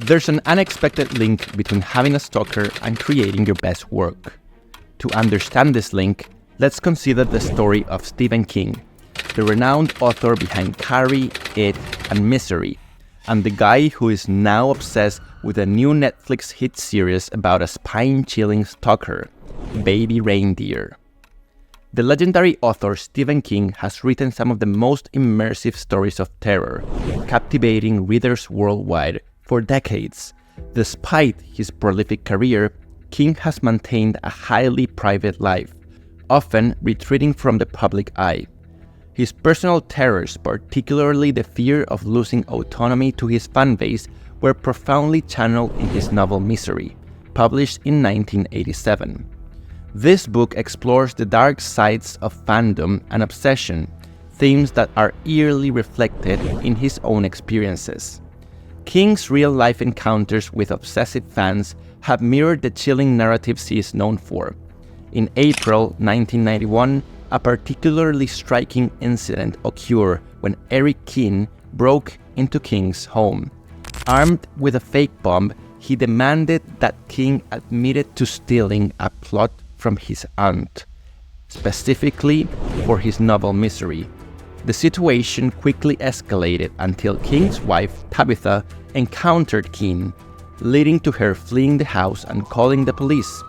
There's an unexpected link between having a stalker and creating your best work. To understand this link, let's consider the story of Stephen King, the renowned author behind Carrie, It, and Misery, and the guy who is now obsessed with a new Netflix hit series about a spine-chilling stalker, Baby Reindeer. The legendary author Stephen King has written some of the most immersive stories of terror, captivating readers worldwide for decades. Despite his prolific career, King has maintained a highly private life, often retreating from the public eye. His personal terrors, particularly the fear of losing autonomy to his fanbase, were profoundly channeled in his novel Misery, published in 1987. This book explores the dark sides of fandom and obsession, themes that are eerily reflected in his own experiences. King's real-life encounters with obsessive fans have mirrored the chilling narratives he is known for. In April 1991, a particularly striking incident occurred when Eric Keane broke into King's home. Armed with a fake bomb, he demanded that King admitted to stealing a plot from his aunt, specifically for his novel Misery. The situation quickly escalated until King's wife, Tabitha, encountered Keane, leading to her fleeing the house and calling the police,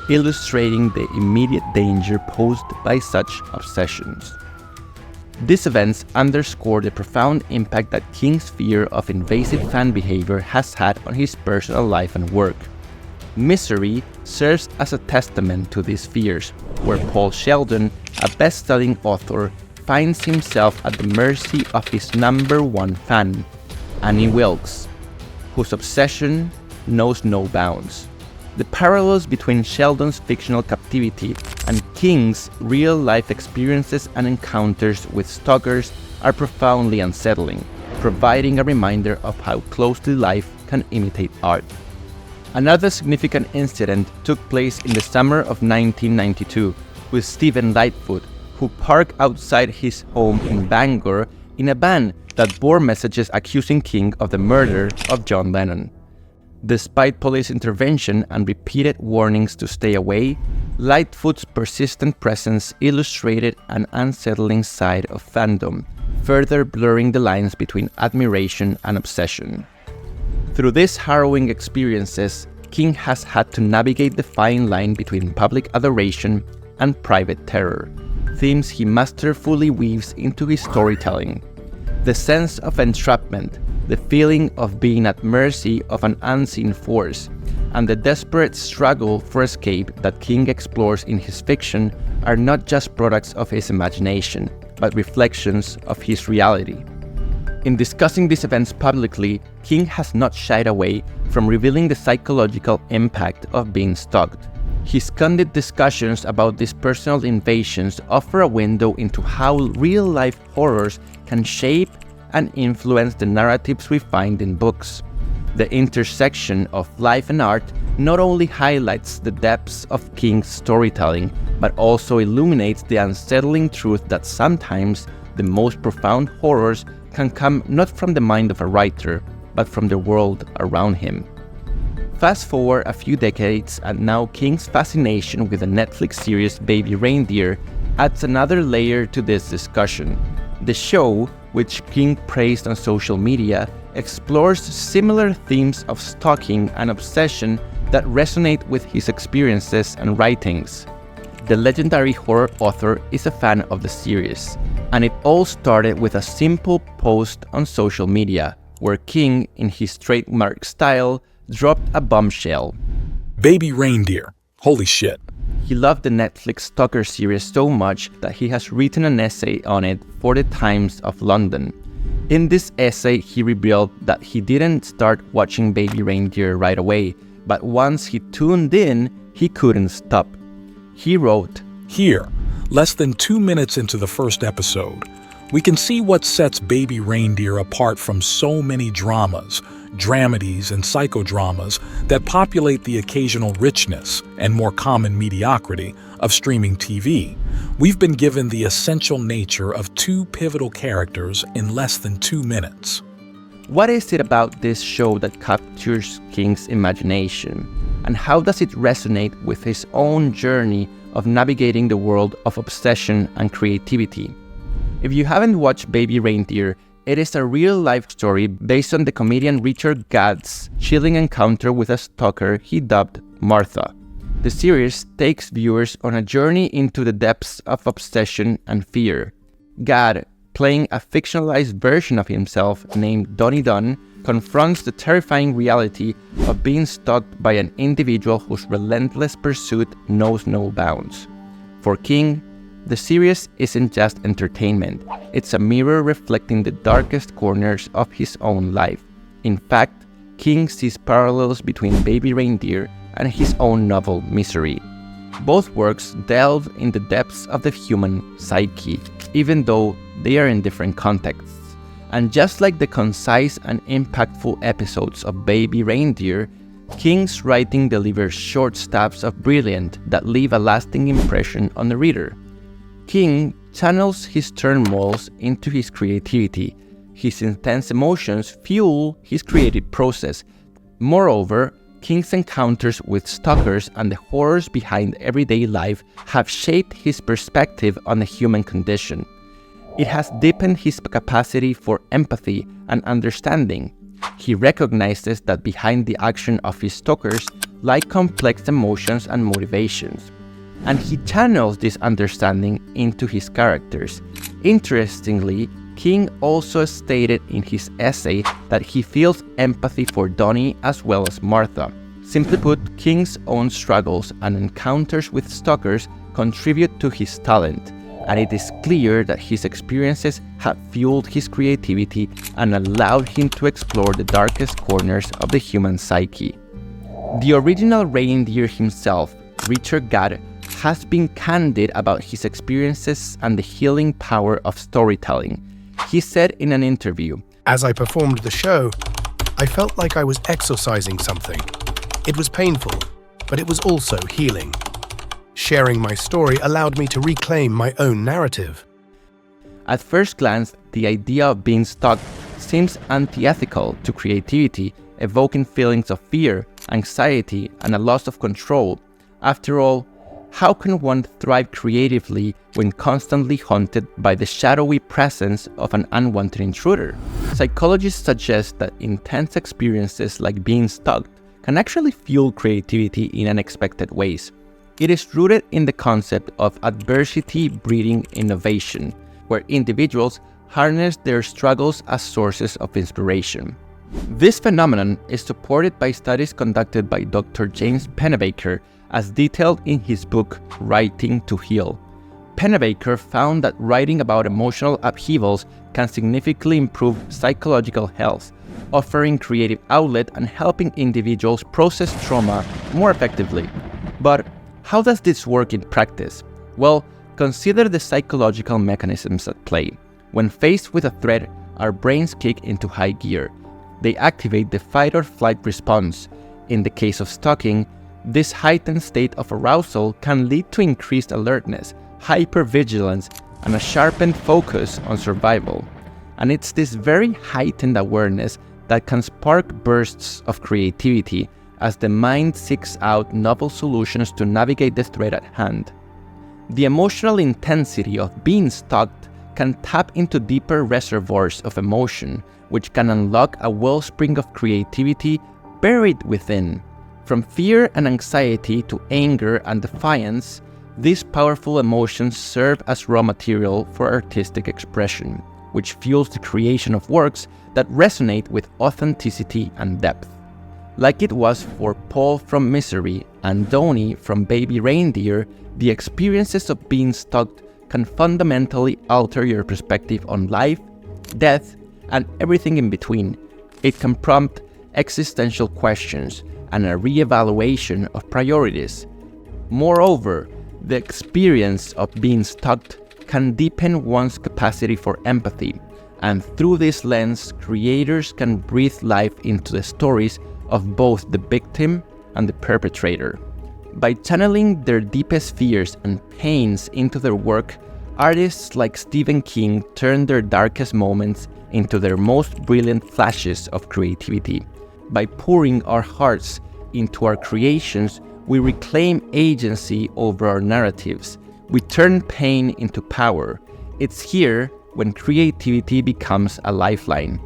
illustrating the immediate danger posed by such obsessions. These events underscore the profound impact that King's fear of invasive fan behavior has had on his personal life and work. Misery serves as a testament to these fears, where Paul Sheldon, a best-selling author, finds himself at the mercy of his number one fan, Annie Wilkes, whose obsession knows no bounds. The parallels between Sheldon's fictional captivity and King's real-life experiences and encounters with stalkers are profoundly unsettling, providing a reminder of how closely life can imitate art. Another significant incident took place in the summer of 1992 with Stephen Lightfoot, who parked outside his home in Bangor in a van that bore messages accusing King of the murder of John Lennon. Despite police intervention and repeated warnings to stay away, Lightfoot's persistent presence illustrated an unsettling side of fandom, further blurring the lines between admiration and obsession. Through these harrowing experiences, King has had to navigate the fine line between public adoration and private terror, themes he masterfully weaves into his storytelling. The sense of entrapment, the feeling of being at mercy of an unseen force, and the desperate struggle for escape that King explores in his fiction are not just products of his imagination, but reflections of his reality. In discussing these events publicly, King has not shied away from revealing the psychological impact of being stalked. His candid discussions about these personal invasions offer a window into how real-life horrors can shape and influence the narratives we find in books. The intersection of life and art not only highlights the depths of King's storytelling, but also illuminates the unsettling truth that sometimes the most profound horrors can come not from the mind of a writer, but from the world around him. Fast forward a few decades, and now King's fascination with the Netflix series Baby Reindeer adds another layer to this discussion. The show, which King praised on social media, explores similar themes of stalking and obsession that resonate with his experiences and writings. The legendary horror author is a fan of the series, and it all started with a simple post on social media, where King, in his trademark style, dropped a bombshell. Baby Reindeer. Holy shit. He loved the Netflix Stalker series so much that he has written an essay on it for the Times of London. In this essay, he revealed that he didn't start watching Baby Reindeer right away, but once he tuned in, he couldn't stop. He wrote, "Here, less than 2 minutes into the first episode, we can see what sets Baby Reindeer apart from so many dramas, dramedies, and psychodramas that populate the occasional richness and more common mediocrity of streaming TV. We've been given the essential nature of 2 pivotal characters in less than 2 minutes." What is it about this show that captures King's imagination? And how does it resonate with his own journey of navigating the world of obsession and creativity? If you haven't watched Baby Reindeer, it is a real-life story based on the comedian Richard Gadd's chilling encounter with a stalker he dubbed Martha. The series takes viewers on a journey into the depths of obsession and fear. Gadd, playing a fictionalized version of himself named Donnie Dunn, confronts the terrifying reality of being stalked by an individual whose relentless pursuit knows no bounds. For King, the series isn't just entertainment, it's a mirror reflecting the darkest corners of his own life. In fact, King sees parallels between Baby Reindeer and his own novel Misery. Both works delve in the depths of the human psyche, even though they are in different contexts. And just like the concise and impactful episodes of Baby Reindeer, King's writing delivers short stabs of brilliance that leave a lasting impression on the reader. King channels his turmoils into his creativity. His intense emotions fuel his creative process. Moreover, King's encounters with stalkers and the horrors behind everyday life have shaped his perspective on the human condition. It has deepened his capacity for empathy and understanding. He recognizes that behind the action of his stalkers lie complex emotions and motivations, and he channels this understanding into his characters. Interestingly, King also stated in his essay that he feels empathy for Donnie as well as Martha. Simply put, King's own struggles and encounters with stalkers contribute to his talent, and it is clear that his experiences have fueled his creativity and allowed him to explore the darkest corners of the human psyche. The original reindeer himself, Richard Gadd, has been candid about his experiences and the healing power of storytelling. He said in an interview, "As I performed the show, I felt like I was exorcising something. It was painful, but it was also healing. Sharing my story allowed me to reclaim my own narrative." At first glance, the idea of being stalked seems antithetical to creativity, evoking feelings of fear, anxiety, and a loss of control. After all, how can one thrive creatively when constantly haunted by the shadowy presence of an unwanted intruder? Psychologists suggest that intense experiences like being stalked can actually fuel creativity in unexpected ways. It is rooted in the concept of adversity breeding innovation, where individuals harness their struggles as sources of inspiration. This phenomenon is supported by studies conducted by Dr. James Pennebaker, as detailed in his book, Writing to Heal. Pennebaker found that writing about emotional upheavals can significantly improve psychological health, offering creative outlet and helping individuals process trauma more effectively. But how does this work in practice? Well, consider the psychological mechanisms at play. When faced with a threat, our brains kick into high gear. They activate the fight or flight response. In the case of stalking, this heightened state of arousal can lead to increased alertness, hypervigilance, and a sharpened focus on survival. And it's this very heightened awareness that can spark bursts of creativity as the mind seeks out novel solutions to navigate the threat at hand. The emotional intensity of being stalked can tap into deeper reservoirs of emotion, which can unlock a wellspring of creativity buried within. From fear and anxiety to anger and defiance, these powerful emotions serve as raw material for artistic expression, which fuels the creation of works that resonate with authenticity and depth. Like it was for Paul from Misery and Donnie from Baby Reindeer, the experiences of being stalked can fundamentally alter your perspective on life, death, and everything in between. It can prompt existential questions and a re-evaluation of priorities. Moreover, the experience of being stalked can deepen one's capacity for empathy, and through this lens, creators can breathe life into the stories of both the victim and the perpetrator. By channeling their deepest fears and pains into their work, Artists like Stephen King turn their darkest moments into their most brilliant flashes of creativity. By pouring our hearts into our creations, we reclaim agency over our narratives. We turn pain into power. It's here when creativity becomes a lifeline.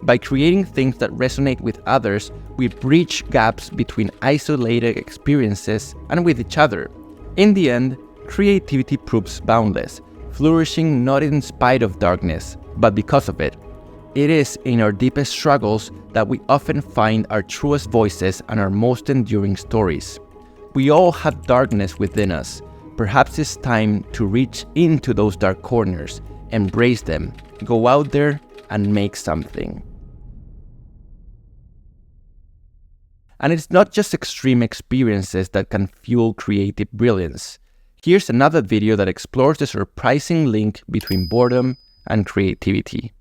By creating things that resonate with others, we bridge gaps between isolated experiences and with each other. In the end, creativity proves boundless, flourishing not in spite of darkness, but because of it. It is in our deepest struggles that we often find our truest voices and our most enduring stories. We all have darkness within us. Perhaps it's time to reach into those dark corners, embrace them, go out there and make something. And it's not just extreme experiences that can fuel creative brilliance. Here's another video that explores the surprising link between boredom and creativity.